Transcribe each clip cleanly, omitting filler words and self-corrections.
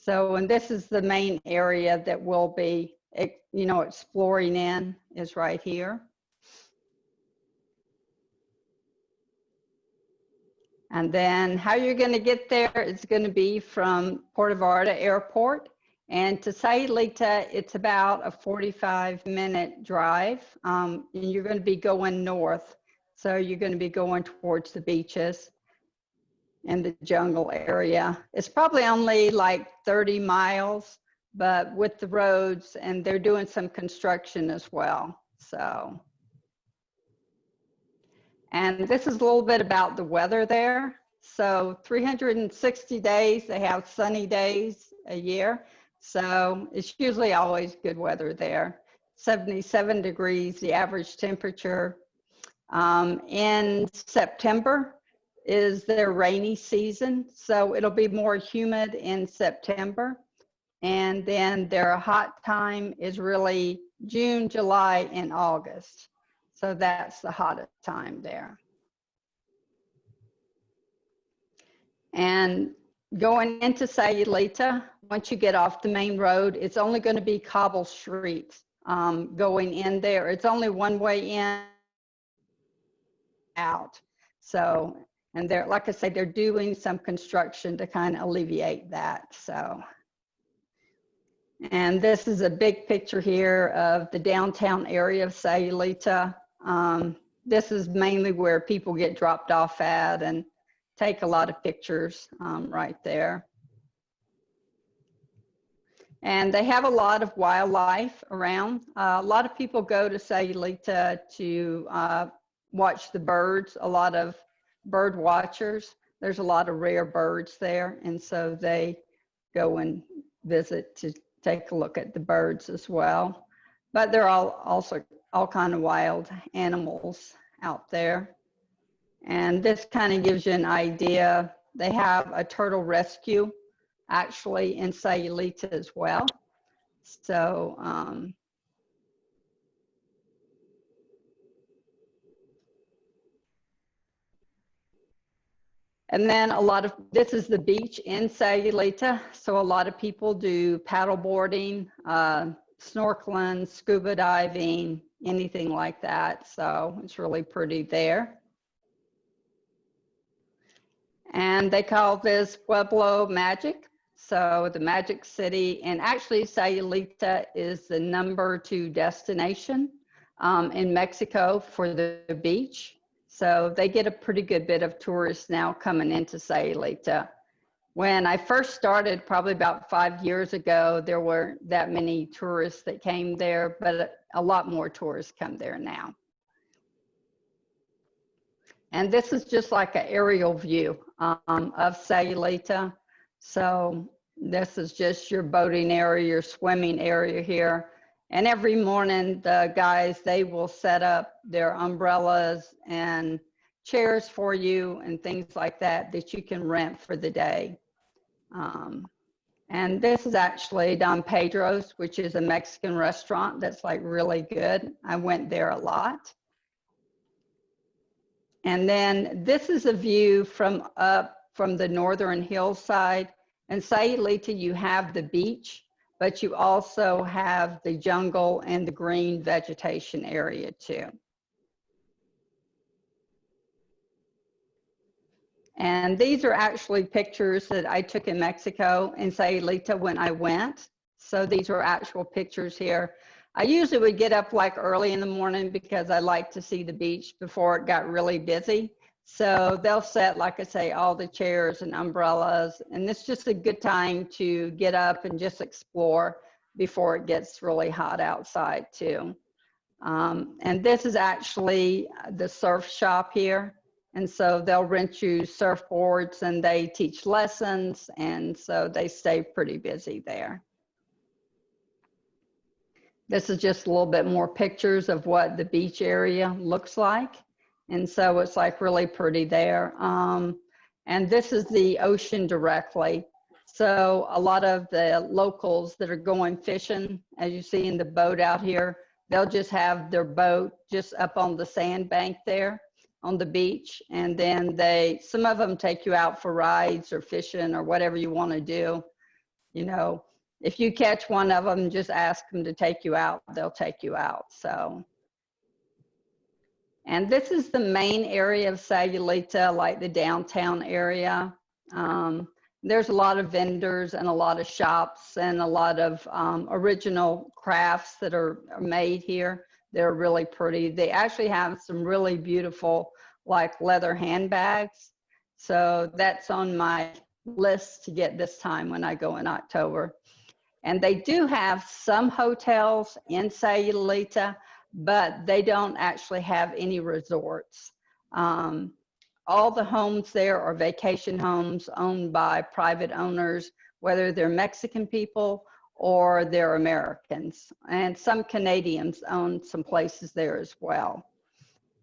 So, and this is the main area that we'll be, exploring in, is right here. And then how you're going to get there is going to be from Puerto Vallarta Airport. And to Sayulita, it's about a 45-minute drive. And you're going to be going north. So you're going to be going towards the beaches and the jungle area. It's probably only like 30 miles, but with the roads, and they're doing some construction as well. So. And this is a little bit about the weather there. So 360 days, they have sunny days a year. So it's usually always good weather there. 77 degrees, the average temperature. In September is their rainy season. So it'll be more humid in September. And then their hot time is really June, July, and August. So that's the hottest time there. And going into Sayulita, once you get off the main road, it's only going to be cobble streets going in there. It's only one way in, out. So, and they're, like I say, they're doing some construction to kind of alleviate that. So. And this is a big picture here of the downtown area of Sayulita. This is mainly where people get dropped off at and take a lot of pictures right there. And they have a lot of wildlife around. A lot of people go to Sayulita to watch the birds, a lot of bird watchers. There's a lot of rare birds there, and so they go and visit to take a look at the birds as well. But there are also all kind of wild animals out there. And this kind of gives you an idea. They have a turtle rescue actually in Sayulita as well. So, and then a lot of, this is the beach in Sayulita. So a lot of people do paddle boarding, snorkeling, scuba diving, anything like that. So it's really pretty there. And they call this Pueblo Magic. So the Magic City, and actually Sayulita is the #2 destination in Mexico for the beach. So they get a pretty good bit of tourists now coming into Sayulita. When I first started, probably about 5 years ago, there weren't that many tourists that came there, but a lot more tourists come there now. And this is just like an aerial view of Sayulita. So this is just your boating area, your swimming area here. And every morning, the guys, they will set up their umbrellas and chairs for you and things like that that you can rent for the day. And this is actually Don Pedro's, which is a Mexican restaurant that's like really good. I went there a lot. And then this is a view from up from the northern hillside. In Sayulita, you have the beach, but you also have the jungle and the green vegetation area too. And these are actually pictures that I took in Mexico in Sayulita when I went. So these are actual pictures here. I usually would get up like early in the morning because I like to see the beach before it got really busy. So they'll set, like I say, all the chairs and umbrellas, and it's just a good time to get up and just explore before it gets really hot outside too. And this is actually the surf shop here. And so they'll rent you surfboards and they teach lessons, and so they stay pretty busy there. This is just a little bit more pictures of what the beach area looks like. And so it's like really pretty there. And this is the ocean directly. So a lot of the locals that are going fishing, as you see in the boat out here, they'll just have their boat just up on the sandbank there on the beach. And then some of them take you out for rides or fishing or whatever you want to do. you know, if you catch one of them, just ask them to take you out, they'll take you out. So, and this is the main area of Sayulita, like the downtown area. There's a lot of vendors and a lot of shops and a lot of original crafts that are made here. They're really pretty. They actually have some really beautiful, like leather handbags. So that's on my list to get this time when I go in October. And they do have some hotels in Sayulita, but they don't actually have any resorts. All the homes there are vacation homes owned by private owners, whether they're Mexican people or they're Americans. And some Canadians own some places there as well.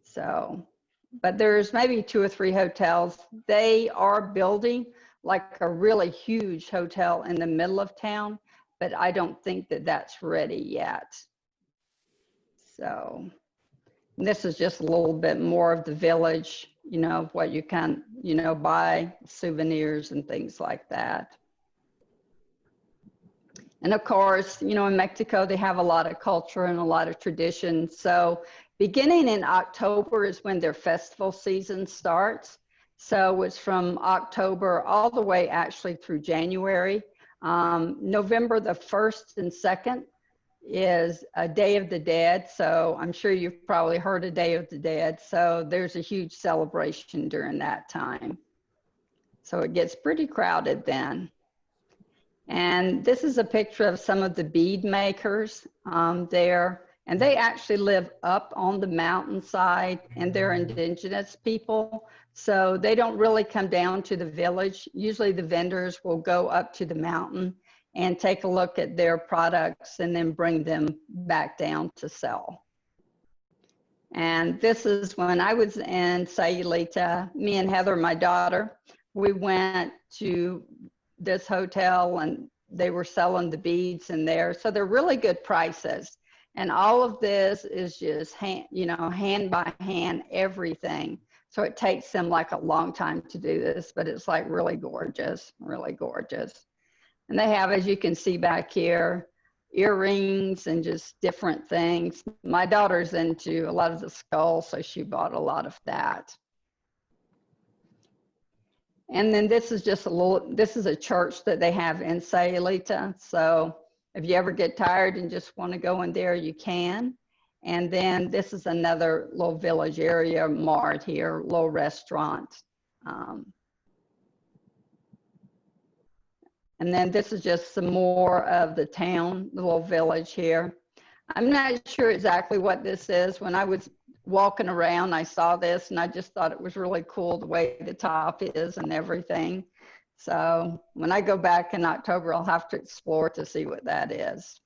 So, but there's maybe 2 or 3 hotels. They are building like a really huge hotel in the middle of town, but I don't think that that's ready yet. So this is just a little bit more of the village, you know, what you can, you know, buy souvenirs and things like that. And of course, you know, in Mexico, they have a lot of culture and a lot of tradition. So beginning in October is when their festival season starts. So it's from October all the way actually through January. November the 1st and 2nd is a Day of the Dead. So I'm sure you've probably heard of Day of the Dead. So there's a huge celebration during that time. So it gets pretty crowded then. And this is a picture of some of the bead makers there. And they actually live up on the mountainside, and they're indigenous people. So they don't really come down to the village. Usually the vendors will go up to the mountain and take a look at their products and then bring them back down to sell. And this is when I was in Sayulita, me and Heather, my daughter, we went to this hotel and they were selling the beads in there. So they're really good prices. And all of this is just hand by hand, everything. So it takes them like a long time to do this, but it's like really gorgeous, really gorgeous. And they have, as you can see back here, earrings and just different things. My daughter's into a lot of the skulls, so she bought a lot of that. And then this is just this is a church that they have in Sayulita. So if you ever get tired and just want to go in there, you can. And then this is another little village area mart here, little restaurant. And then this is just some more of the town, the little village here. I'm not sure exactly what this is. When I was walking around, I saw this and I just thought it was really cool the way the top is and everything. So when I go back in October, I'll have to explore to see what that is.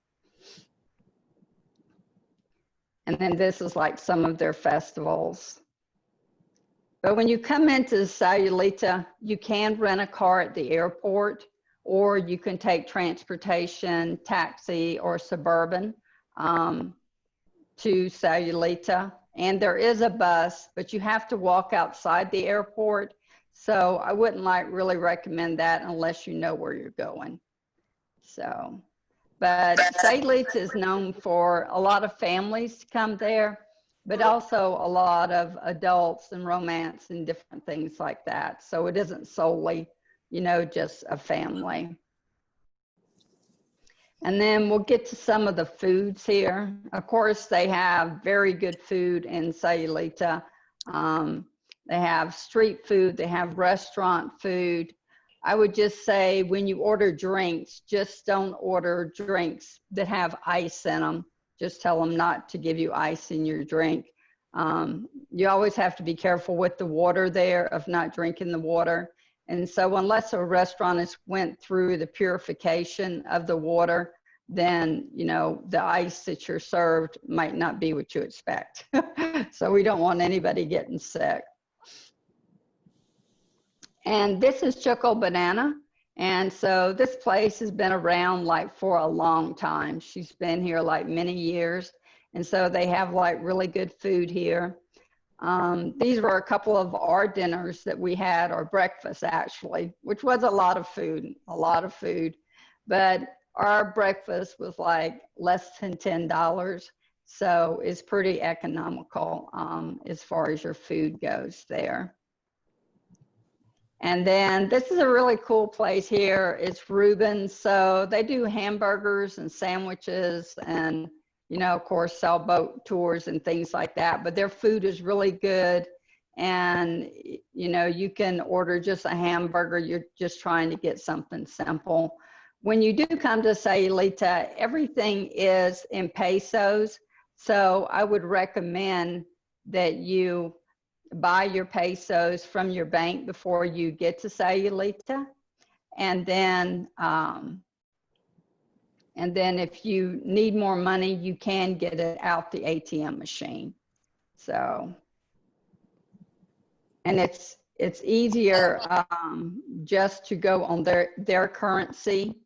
And then this is like some of their festivals. But when you come into Sayulita, you can rent a car at the airport, or you can take transportation, taxi, or suburban to Sayulita. And there is a bus, but you have to walk outside the airport. So I wouldn't really recommend that unless you know where you're going. So, but Sayulita is known for a lot of families to come there, but also a lot of adults and romance and different things like that. So it isn't solely, you know, just a family. And then we'll get to some of the foods here. Of course, they have very good food in Sayulita. They have street food, they have restaurant food. I would just say when you order drinks, just don't order drinks that have ice in them. Just tell them not to give you ice in your drink. You always have to be careful with the water there of not drinking the water. And so unless a restaurant has went through the purification of the water, then, you know, the ice that you're served might not be what you expect. So we don't want anybody getting sick. And this is Choco Banana. And so this place has been around like for a long time. She's been here like many years. And so they have like really good food here. These were a couple of our dinners that we had, or breakfast actually, which was a lot of food, but our breakfast was like less than $10. So it's pretty economical as far as your food goes there. And then this is a really cool place here. It's Reuben's. So they do hamburgers and sandwiches and, you know, of course, sailboat tours and things like that. But their food is really good. And, you know, you can order just a hamburger. You're just trying to get something simple. When you do come to Sayulita, everything is in pesos. So I would recommend that you buy your pesos from your bank before you get to Sayulita. And then if you need more money, you can get it out the ATM machine. So, and it's easier just to go on their currency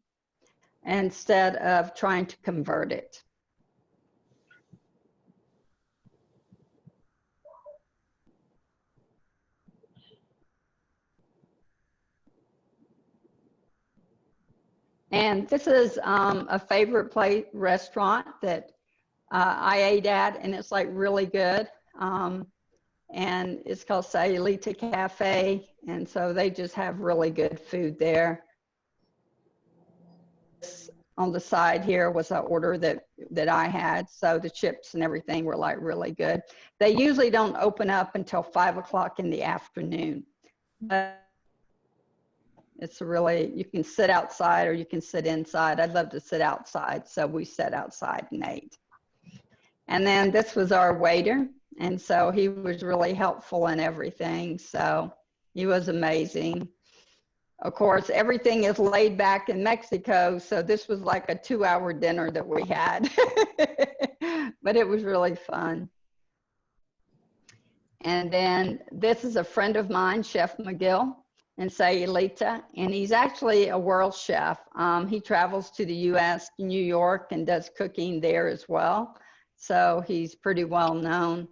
instead of trying to convert it. And this is a favorite restaurant that I ate at, and it's like really good. And it's called Sayulita Cafe. And so they just have really good food there. On the side here was an order that I had. So the chips and everything were like really good. They usually don't open up until 5 o'clock in the afternoon. But it's really, you can sit outside or you can sit inside. I'd love to sit outside. So we sat outside and ate. And then this was our waiter. And so he was really helpful in everything. So he was amazing. Of course, everything is laid back in Mexico. So this was like a 2-hour dinner that we had. But it was really fun. And then this is a friend of mine, Chef McGill in Sayulita, and he's actually a world chef. He travels to the US, New York, and does cooking there as well. So he's pretty well known.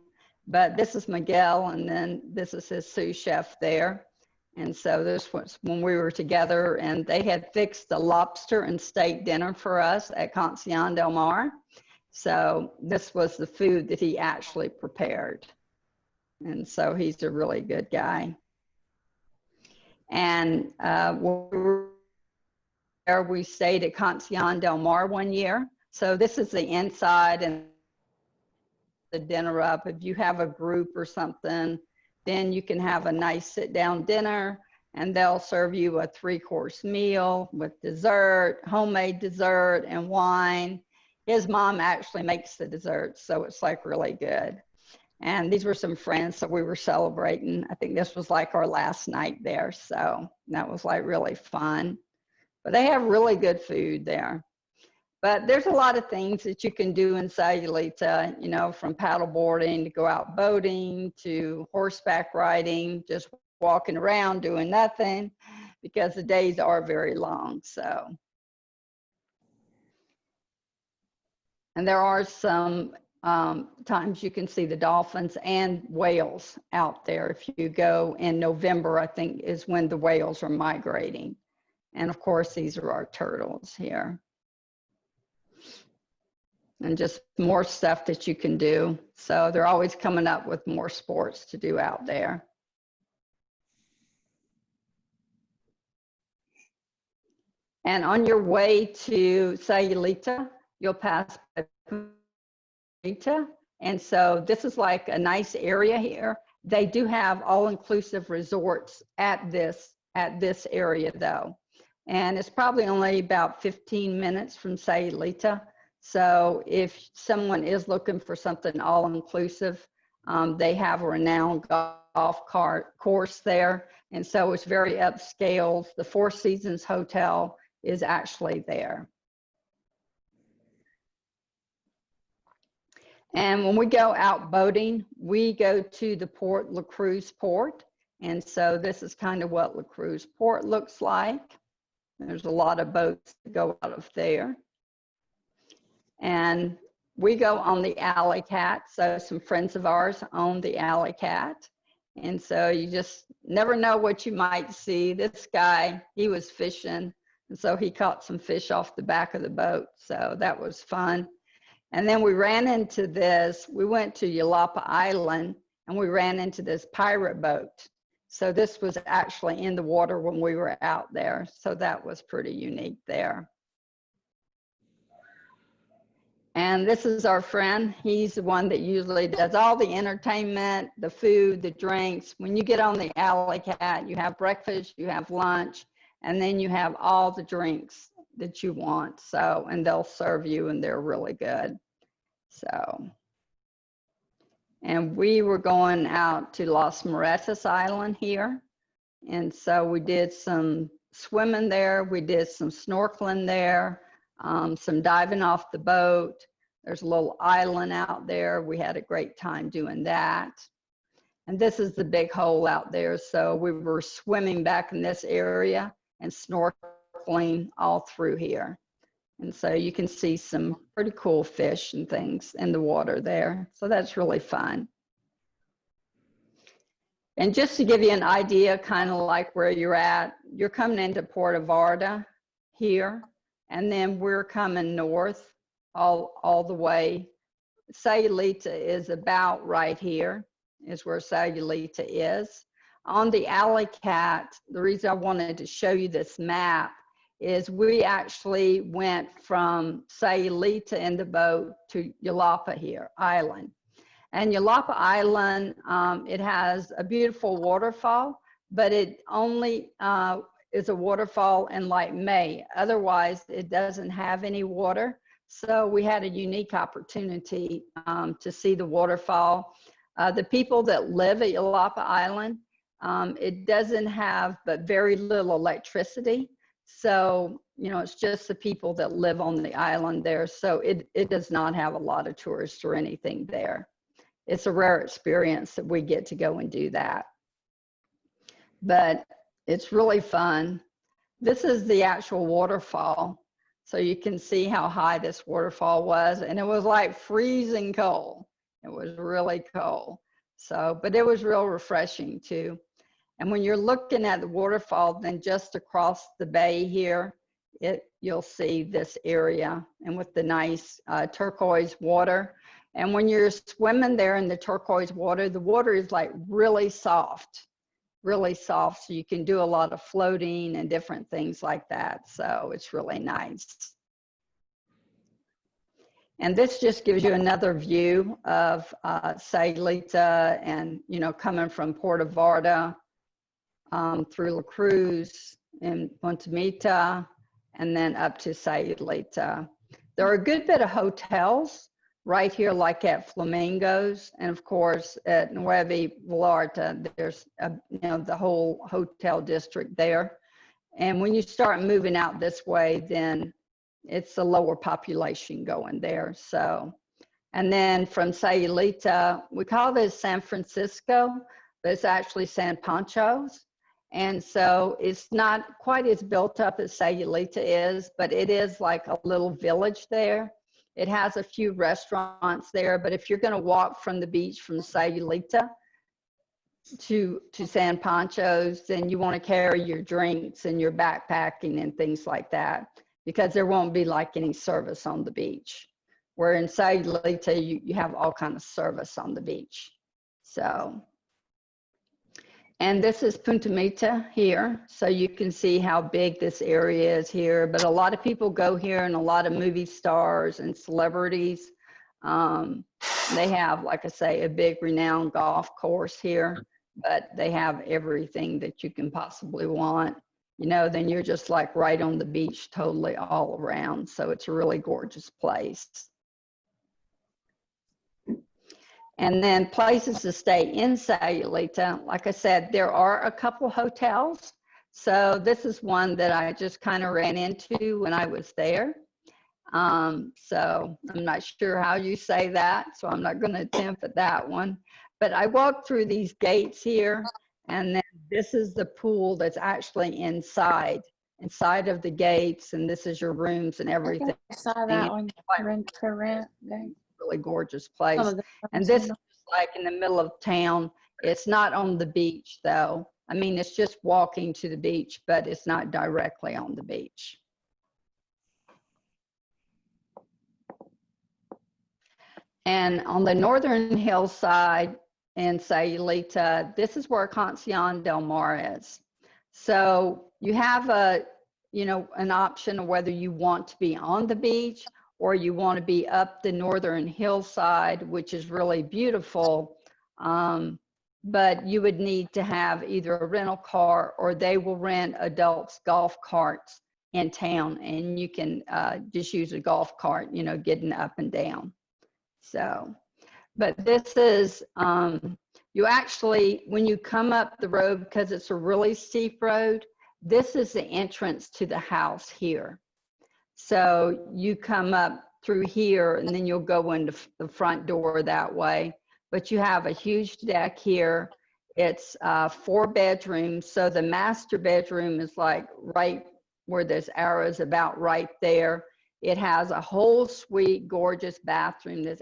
But this is Miguel, and then this is his sous chef there. And so this was when we were together, and they had fixed the lobster and steak dinner for us at Cancion del Mar. So this was the food that he actually prepared. And so he's a really good guy. And we stayed at Cancion del Mar one year. So this is the inside and the dinner up. If you have a group or something, then you can have a nice sit-down dinner, and they'll serve you a 3-course meal with dessert, homemade dessert, and wine. His mom actually makes the dessert, so it's like really good. And these were some friends that we were celebrating. I think this was like our last night there, so that was like really fun. But they have really good food there. But there's a lot of things that you can do in Sayulita, you know, from paddle boarding to go out boating to horseback riding, just walking around doing nothing, because the days are very long. So, and there are some times you can see the dolphins and whales out there. If you go in November, I think is when the whales are migrating. And of course, these are our turtles here. And just more stuff that you can do. So they're always coming up with more sports to do out there. And on your way to Sayulita, you'll pass Sayulita. And so this is like a nice area here. They do have all-inclusive resorts at this area though. And it's probably only about 15 minutes from Sayulita. So if someone is looking for something all-inclusive, they have a renowned golf course there. And so it's very upscale. The Four Seasons Hotel is actually there. And when we go out boating, we go to the port, La Cruz Port. And so this is kind of what La Cruz Port looks like. There's a lot of boats that go out of there. And we go on the Alley Cat. So some friends of ours own the Alley Cat. And so you just never know what you might see. This guy, he was fishing And so he caught some fish off the back of the boat. So that was fun. And then we ran into this, we went to Yelapa Island and we ran into this pirate boat. So this was actually in the water when we were out there. So that was pretty unique there. And this is our friend. He's the one that usually does all the entertainment, the food, the drinks. When you get on the Alley Cat, you have breakfast, you have lunch, and then you have all the drinks that you want. So, and they'll serve you and they're really good. So, and we were going out to Las Moretas Island here. And so we did some swimming there. We did some snorkeling there. Some diving off the boat. There's a little island out there. We had a great time doing that. And this is the big hole out there. So we were swimming back in this area and snorkeling all through here. And so you can see some pretty cool fish and things in the water there. So that's really fun. And just to give you an idea, kind of like where you're at, you're coming into Puerto Vallarta here. And then we're coming north all the way. Sayulita is about right here, is where Sayulita is. On the Alley Cat, the reason I wanted to show you this map is we actually went from Sayulita in the boat to Yelapa here, Island. And Yelapa Island, it has a beautiful waterfall, but it only is a waterfall in like May. Otherwise, it doesn't have any water. So we had a unique opportunity to see the waterfall. The people that live at Yelapa Island, it doesn't have but very little electricity. So, you know, it's just the people that live on the island there. So it does not have a lot of tourists or anything there. It's a rare experience that we get to go and do that. But it's really fun. This is the actual waterfall. So you can see how high this waterfall was. And it was like freezing cold. It was really cold. So, but it was real refreshing too. And when you're looking at the waterfall, then just across the bay here, you'll see this area and with the nice turquoise water. And when you're swimming there in the turquoise water, the water is like really soft, so you can do a lot of floating and different things like that. So it's really nice. And this just gives you another view of Sayulita and, you know, coming from Puerto Vallarta through La Cruz and Punta and then up to Sayulita. There are a good bit of hotels right here, like at Flamingos, and of course at Nueva Vallarta, there's you know, the whole hotel district there. And when you start moving out this way, then it's a lower population going there. So, and then from Sayulita, we call this San Francisco, but it's actually San Pancho's. And so it's not quite as built up as Sayulita is, but it is like a little village there. It has a few restaurants there, but if you're going to walk from the beach from Sayulita to San Pancho's, then you want to carry your drinks and your backpacking and things like that, because there won't be like any service on the beach. Where in Sayulita, you have all kinds of service on the beach. So, and this is Punta Mita here. So you can see how big this area is here, but a lot of people go here and a lot of movie stars and celebrities. They have, like I say, a big renowned golf course here, but they have everything that you can possibly want. You know, then you're just like right on the beach totally all around. So it's a really gorgeous place. And then places to stay in Sayulita, like I said, there are a couple hotels. So this is one that I just kind of ran into when I was there. So I'm not sure how you say that, so I'm not going to attempt at that one. But I walked through these gates here, and then this is the pool that's actually inside of the gates, and this is your rooms and everything. I saw that one. Rent for rent. Really gorgeous place. And this is like in the middle of town. It's not on the beach though. I mean, it's just walking to the beach, but it's not directly on the beach. And on the northern hillside in Sayulita, this is where Concepcion del Mar is. So you have an option of whether you want to be on the beach or you want to be up the northern hillside, which is really beautiful. But you would need to have either a rental car or they will rent adults golf carts in town, and you can just use a golf cart, getting up and down. So, but this is, you actually, when you come up the road, because it's a really steep road, this is the entrance to the house here. So you come up through here and then you'll go into the front door that way. But you have a huge deck here. It's 4 bedrooms. So the master bedroom is like right where this arrow is, about right there. It has a whole suite, gorgeous bathroom that's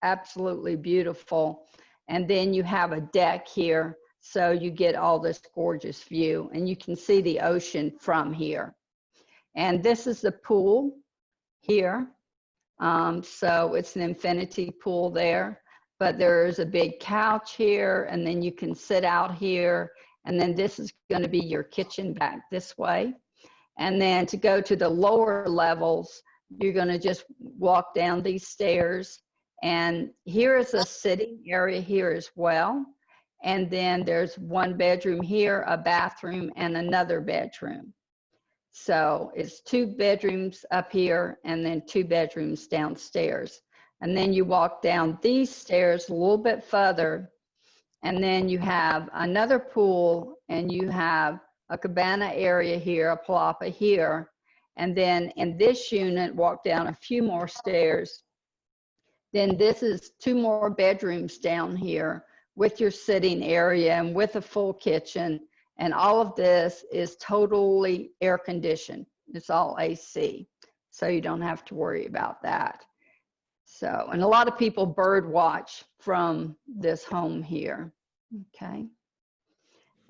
absolutely beautiful. And then you have a deck here, so you get all this gorgeous view, and you can see the ocean from here. And this is the pool here. So it's an infinity pool there, but there's a big couch here, and then you can sit out here. And then this is going to be your kitchen back this way. And then to go to the lower levels, you're going to just walk down these stairs. And here is a sitting area here as well. And then there's 1 bedroom here, a bathroom, and another bedroom. So it's 2 bedrooms up here and then 2 bedrooms downstairs. And then you walk down these stairs a little bit further, and then you have another pool, and you have a cabana area here, a palapa here. And then in this unit, walk down a few more stairs. Then this is 2 more bedrooms down here with your sitting area and with a full kitchen. And all of this is totally air conditioned. It's all AC. So you don't have to worry about that. So, and a lot of people bird watch from this home here. Okay.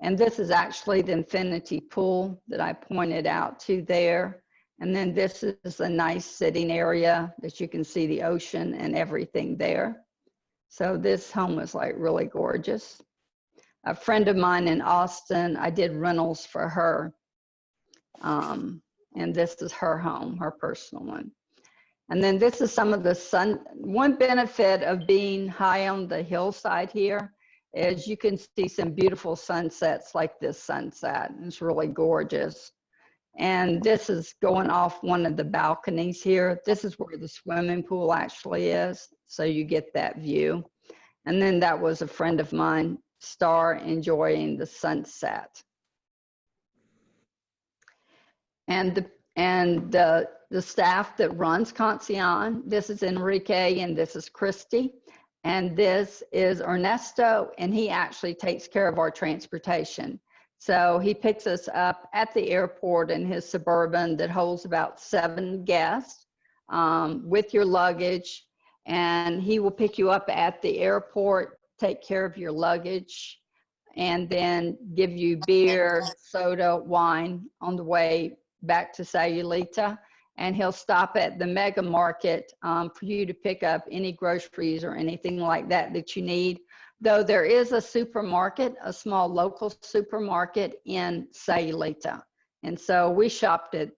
And this is actually the infinity pool that I pointed out to there. And then this is a nice sitting area that you can see the ocean and everything there. So this home is like really gorgeous. A friend of mine in Austin, I did rentals for her. And this is her home, her personal one. And then this is some of the one benefit of being high on the hillside here is you can see some beautiful sunsets like this sunset. It's really gorgeous. And this is going off one of the balconies here. This is where the swimming pool actually is. So you get that view. And then that was a friend of mine, Star, enjoying the sunset. And the staff that runs Concepcion, this is Enrique and this is Christy. And this is Ernesto, and he actually takes care of our transportation. So he picks us up at the airport in his Suburban that holds about 7 guests with your luggage. And he will pick you up at the airport, take care of your luggage, and then give you beer, soda, wine on the way back to Sayulita. And he'll stop at the mega market for you to pick up any groceries or anything like that that you need. Though there is a supermarket, a small local supermarket in Sayulita. And so we shopped at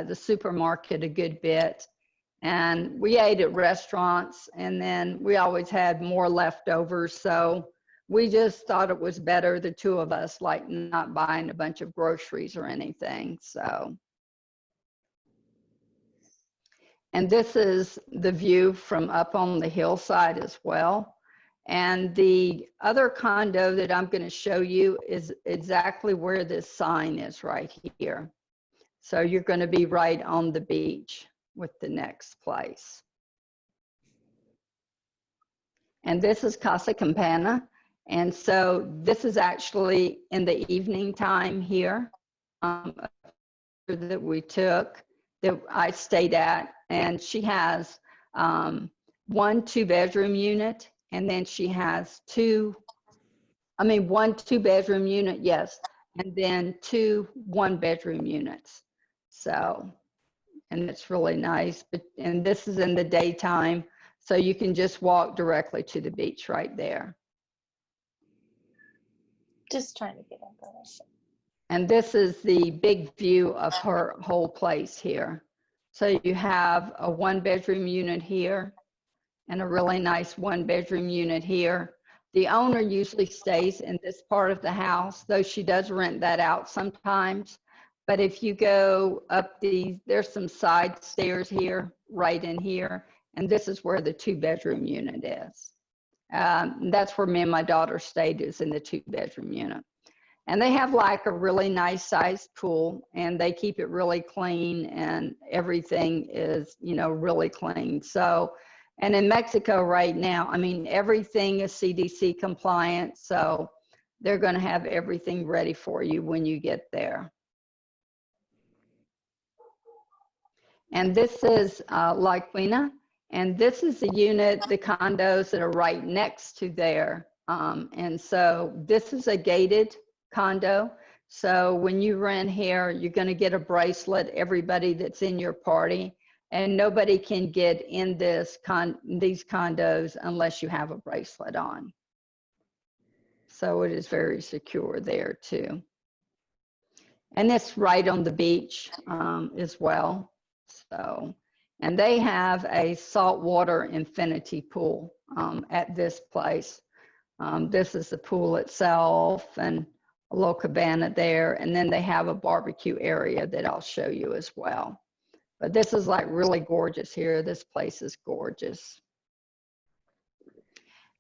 the supermarket a good bit. And we ate at restaurants, and then we always had more leftovers. So we just thought it was better, the 2 of us, like not buying a bunch of groceries or anything. So. And this is the view from up on the hillside as well. And the other condo that I'm going to show you is exactly where this sign is right here. So you're going to be right on the beach with the next place. And this is Casa Campana. And so this is actually in the evening time here that we took, that I stayed at. And she has 1 2-bedroom unit, and then she has 1 2-bedroom unit, yes. and then 2 one-bedroom units. So, and it's really nice. And this is in the daytime, so you can just walk directly to the beach right there. Just trying to get information. And this is the big view of her whole place here. So you have a 1-bedroom unit here and a really nice 1-bedroom unit here. The owner usually stays in this part of the house, though she does rent that out sometimes. But if you go up there's some side stairs here, right in here, and this is where the 2-bedroom unit is. That's where me and my daughter stayed, is in the 2-bedroom unit. And they have like a really nice sized pool, and they keep it really clean, and everything is, you know, really clean. So, and in Mexico right now, I mean, everything is CDC compliant. So they're going to have everything ready for you when you get there. And this is La Quina, and this is the unit, the condos that are right next to there. And so this is a gated condo. So when you rent here, you're going to get a bracelet, everybody that's in your party, and nobody can get in these condos unless you have a bracelet on. So it is very secure there too. And it's right on the beach as well. So, and they have a saltwater infinity pool at this place. This is the pool itself, and a little cabana there, and then they have a barbecue area that I'll show you as well. But this is like really gorgeous here. This place is gorgeous.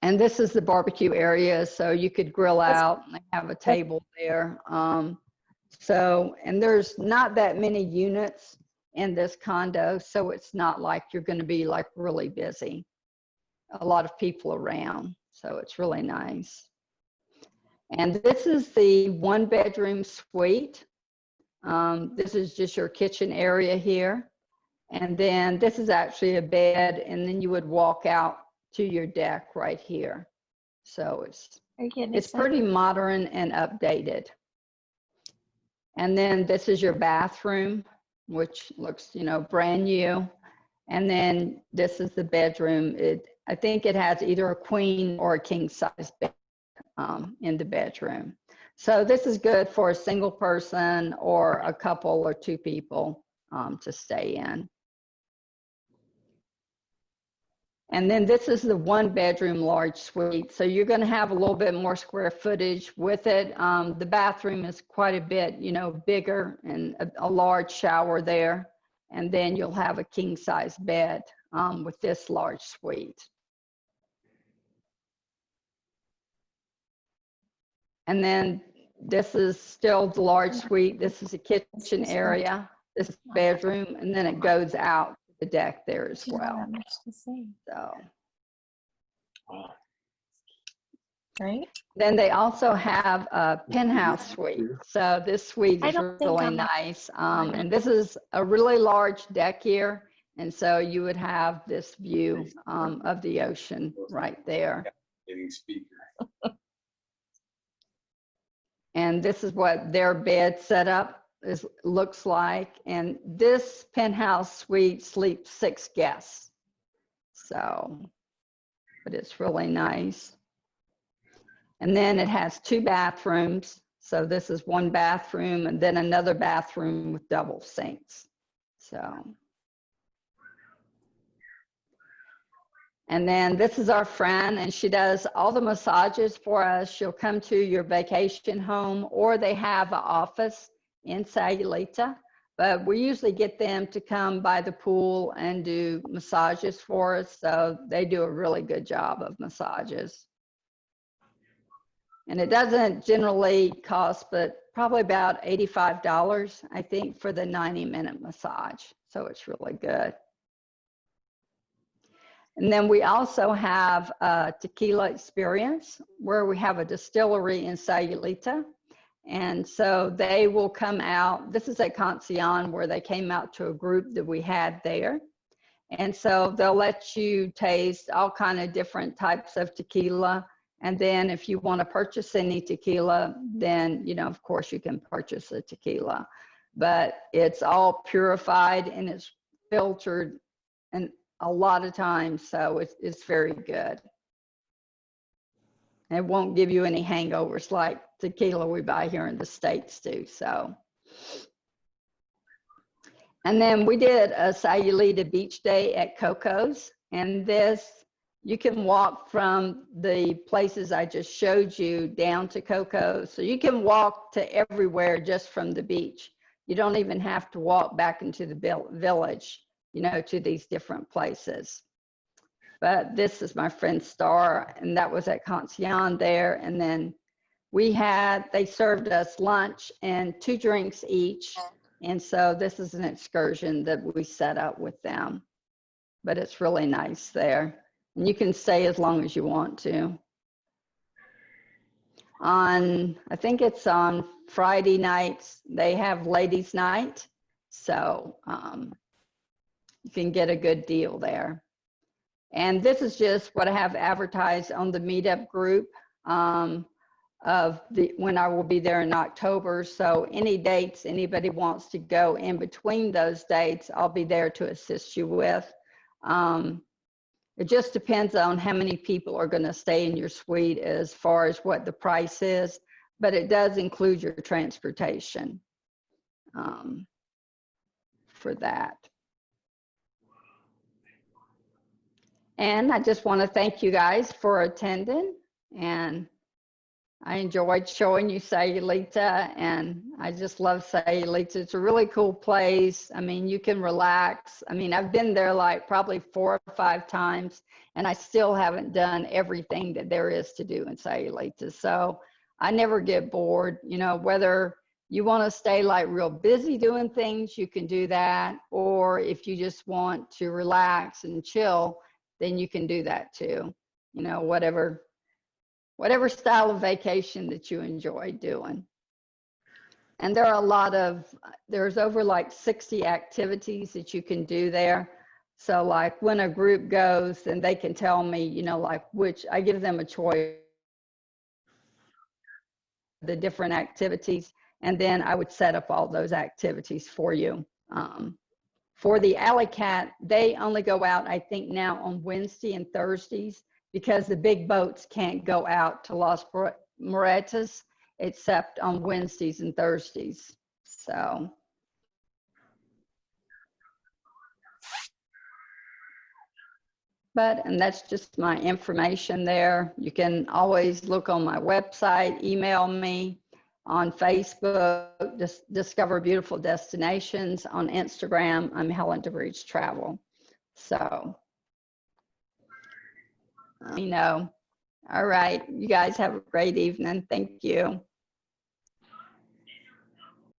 And this is the barbecue area, so you could grill out, and they have a table there. So, and there's not that many units in this condo, so it's not like you're going to be like really busy. A lot of people around, so it's really nice. And this is the 1-bedroom suite. This is just your kitchen area here. And then this is actually a bed, and then you would walk out to your deck right here. So it's pretty modern and updated. And then this is your bathroom, which looks, you know, brand new. And then this is the bedroom. I think it has either a queen or a king size bed in the bedroom. So this is good for a single person or a couple or 2 people to stay in. And then this is the 1-bedroom large suite. So you're going to have a little bit more square footage with it. The bathroom is quite a bit, you know, bigger, and a large shower there. And then you'll have a king size bed with this large suite. And then this is still the large suite. This is a kitchen area. This is the bedroom, and then it goes out to the deck there as well. So, right. Then they also have a penthouse suite. So this suite is really nice. And this is a really large deck here. And so you would have this view of the ocean right there. And this is what their bed setup looks like. And this penthouse suite sleeps 6 guests. So, but it's really nice. And then it has 2 bathrooms. So this is 1 bathroom, and then another bathroom with double sinks. So. And then this is our friend, and she does all the massages for us. She'll come to your vacation home, or they have an office in Sayulita, but we usually get them to come by the pool and do massages for us. So they do a really good job of massages. And it doesn't generally cost, but probably about $85, I think, for the 90-minute massage. So it's really good. And then we also have a tequila experience where we have a distillery in Sayulita. And so they will come out. This is at Cancian, where they came out to a group that we had there. And so they'll let you taste all kind of different types of tequila. And then if you want to purchase any tequila, then, you know, of course you can purchase a tequila, but it's all purified and it's filtered and a lot of times. So it's very good. It won't give you any hangovers like tequila we buy here in the States do. So, and then we did a Sayulita beach day at Coco's, and this, you can walk from the places I just showed you down to Coco's. So you can walk to everywhere just from the beach. You don't even have to walk back into the village, you know, to these different places. But this is my friend Star, and that was at Concierge there. And then they served us lunch and 2 drinks each. And so this is an excursion that we set up with them, but it's really nice there. And you can stay as long as you want to. I think it's on Friday nights, they have ladies' night. So you can get a good deal there. And this is just what I have advertised on the meetup group when I will be there in October. So any dates anybody wants to go in between those dates, I'll be there to assist you with. It just depends on how many people are going to stay in your suite as far as what the price is, but it does include your transportation for that. And I just want to thank you guys for attending, and I enjoyed showing you Sayulita, and I just love Sayulita. It's a really cool place. I mean, you can relax. I mean, I've been there like probably 4 or 5 times, and I still haven't done everything that there is to do in Sayulita. So I never get bored. You know, whether you want to stay like real busy doing things, you can do that. Or if you just want to relax and chill, then you can do that too. You know, whatever style of vacation that you enjoy doing. And there are there's over like 60 activities that you can do there. So like when a group goes, then they can tell me, you know, like I give them a choice of the different activities, and then I would set up all those activities for you. For the Alley Cat, they only go out, I think now on Wednesday and Thursdays, because the big boats can't go out to Las Moretas except on Wednesdays and Thursdays. So. And that's just my information there. You can always look on my website, email me on Facebook, Discover Beautiful Destinations. On Instagram, I'm Helen DeVries Travel. So, you know, all right, you guys have a great evening. Thank you.